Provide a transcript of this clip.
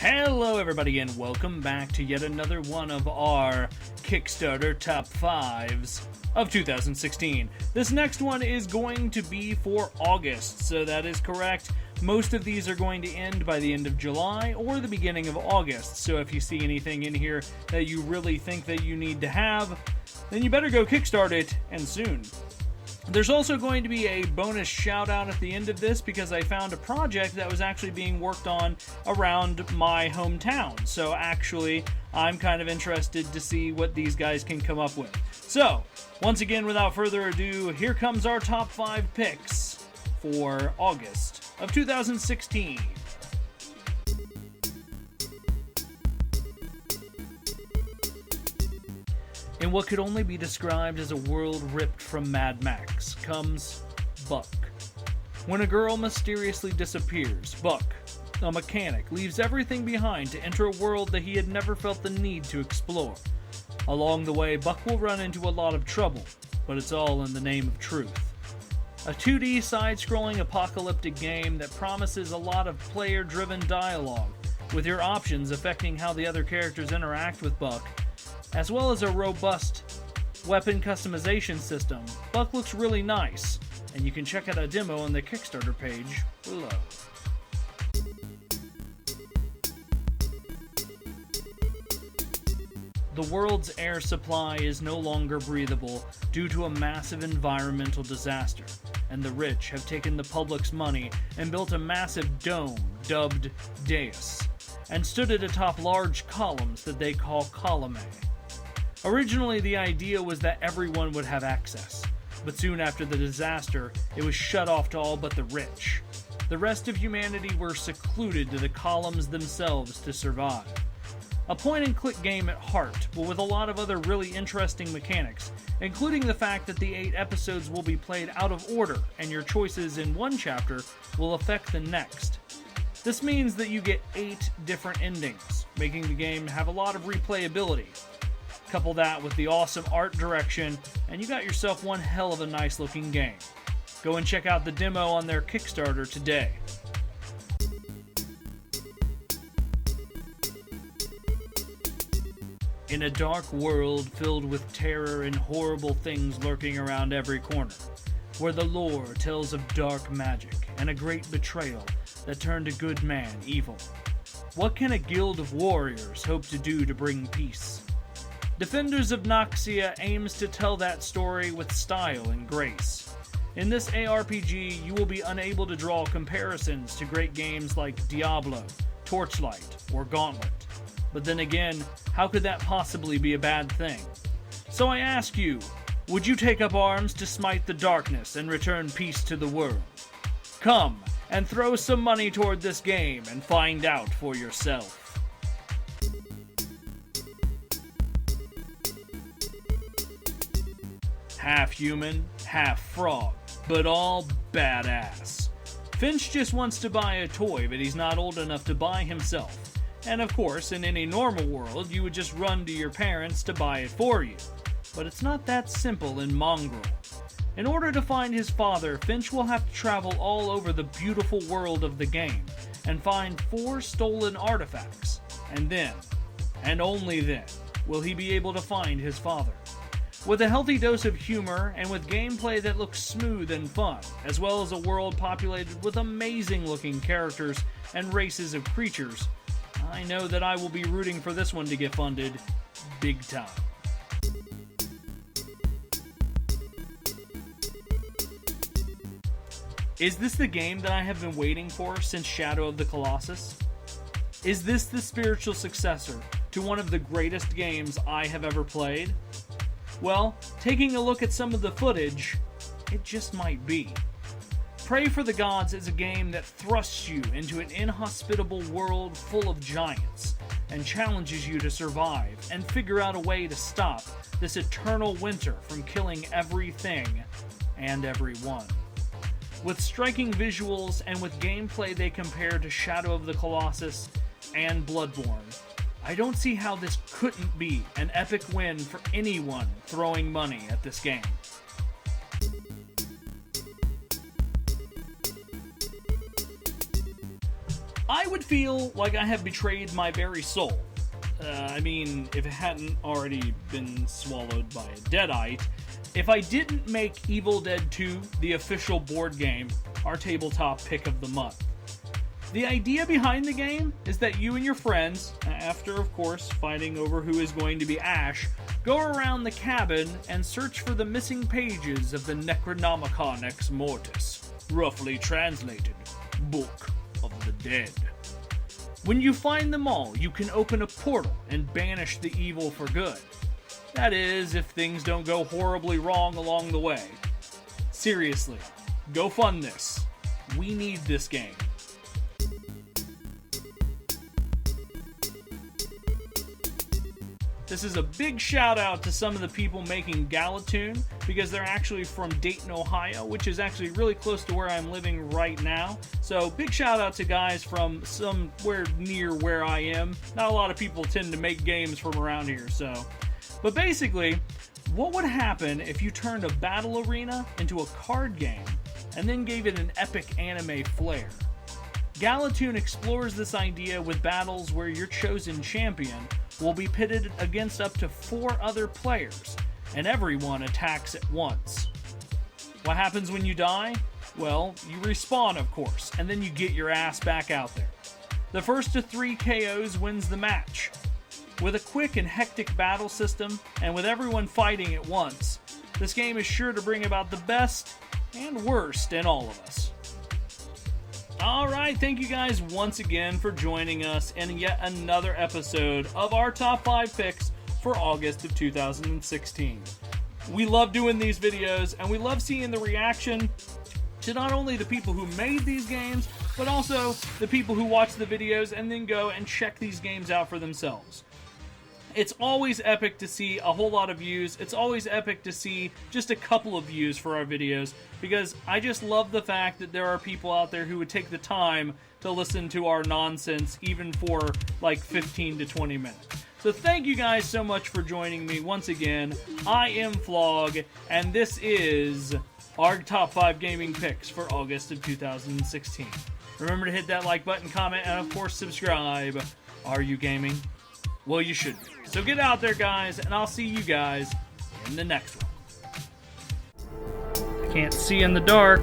Hello everybody and welcome back to yet another one of our Kickstarter Top 5s of 2016. This next one is going to be for August, so that is correct. Most of these are going to end by the end of July or the beginning of August, so if you see anything in here that you really think that you need to have, then you better go kickstart it, and soon. There's also going to be a bonus shout out at the end of this because I found a project that was actually being worked on around my hometown. So actually, I'm kind of interested to see what these guys can come up with. So, once again, without further ado, here comes our top 5 picks for August of 2016. In what could only be described as a world ripped from Mad Max comes Buck. When a girl mysteriously disappears, Buck, a mechanic, leaves everything behind to enter a world that he had never felt the need to explore. Along the way, Buck will run into a lot of trouble, but it's all in the name of truth. A 2D side-scrolling apocalyptic game that promises a lot of player-driven dialogue, with your options affecting how the other characters interact with Buck, as well as a robust weapon customization system. Buck looks really nice, and you can check out a demo on the Kickstarter page below. The world's air supply is no longer breathable due to a massive environmental disaster, and the rich have taken the public's money and built a massive dome dubbed Dais, and stood it atop large columns that they call columnae. Originally, the idea was that everyone would have access, but soon after the disaster, it was shut off to all but the rich. The rest of humanity were secluded to the columns themselves to survive. A point-and-click game at heart, but with a lot of other really interesting mechanics, including the fact that the 8 episodes will be played out of order, and your choices in one chapter will affect the next. This means that you get 8 different endings, making the game have a lot of replayability. Couple that with the awesome art direction, and you got yourself one hell of a nice looking game. Go and check out the demo on their Kickstarter today. In a dark world filled with terror and horrible things lurking around every corner, where the lore tells of dark magic and a great betrayal that turned a good man evil, what can a guild of warriors hope to do to bring peace? Defenders of Noxia aims to tell that story with style and grace. In this ARPG, you will be unable to draw comparisons to great games like Diablo, Torchlight, or Gauntlet. But then again, how could that possibly be a bad thing? So I ask you, would you take up arms to smite the darkness and return peace to the world? Come and throw some money toward this game and find out for yourself. Half human, half frog, but all badass. Finch just wants to buy a toy, but he's not old enough to buy himself. And of course, in any normal world, you would just run to your parents to buy it for you. But it's not that simple in Mongraal. In order to find his father, Finch will have to travel all over the beautiful world of the game and find 4 stolen artifacts. And then, and only then, will he be able to find his father. With a healthy dose of humor, and with gameplay that looks smooth and fun, as well as a world populated with amazing-looking characters and races of creatures, I know that I will be rooting for this one to get funded big time. Is this the game that I have been waiting for since Shadow of the Colossus? Is this the spiritual successor to one of the greatest games I have ever played? Well, taking a look at some of the footage, it just might be. Pray for the Gods is a game that thrusts you into an inhospitable world full of giants and challenges you to survive and figure out a way to stop this eternal winter from killing everything and everyone. With striking visuals and with gameplay they compare to Shadow of the Colossus and Bloodborne, I don't see how this couldn't be an epic win for anyone throwing money at this game. I would feel like I have betrayed my very soul. I mean, if it hadn't already been swallowed by a deadite, if I didn't make Evil Dead 2 the official board game, our tabletop pick of the month. The idea behind the game is that you and your friends, after of course fighting over who is going to be Ash, go around the cabin and search for the missing pages of the Necronomicon Ex Mortis, roughly translated, Book of the Dead. When you find them all, you can open a portal and banish the evil for good. That is, if things don't go horribly wrong along the way. Seriously, go fund this. We need this game. This is a big shout out to some of the people making Galatune, because they're actually from Dayton, Ohio, which is actually really close to where I'm living right now. So big shout out to guys from somewhere near where I am. Not a lot of people tend to make games from around here, so. But basically, what would happen if you turned a battle arena into a card game and then gave it an epic anime flair? Galatune explores this idea with battles where your chosen champion will be pitted against up to 4 other players, and everyone attacks at once. What happens when you die? Well, you respawn, of course, and then you get your ass back out there. The first to 3 KOs wins the match. With a quick and hectic battle system, and with everyone fighting at once, this game is sure to bring about the best and worst in all of us. Alright, thank you guys once again for joining us in yet another episode of our top 5 picks for August of 2016. We love doing these videos, and we love seeing the reaction to not only the people who made these games, but also the people who watch the videos and then go and check these games out for themselves. It's always epic to see a whole lot of views. It's always epic to see just a couple of views for our videos, because I just love the fact that there are people out there who would take the time to listen to our nonsense even for like 15 to 20 minutes. So thank you guys so much for joining me once again. I am Flog, and this is our top 5 gaming picks for August of 2016. Remember to hit that like button, comment, and of course subscribe. Are you gaming? Well, you should be. So get out there, guys, and I'll see you guys in the next one. I can't see in the dark.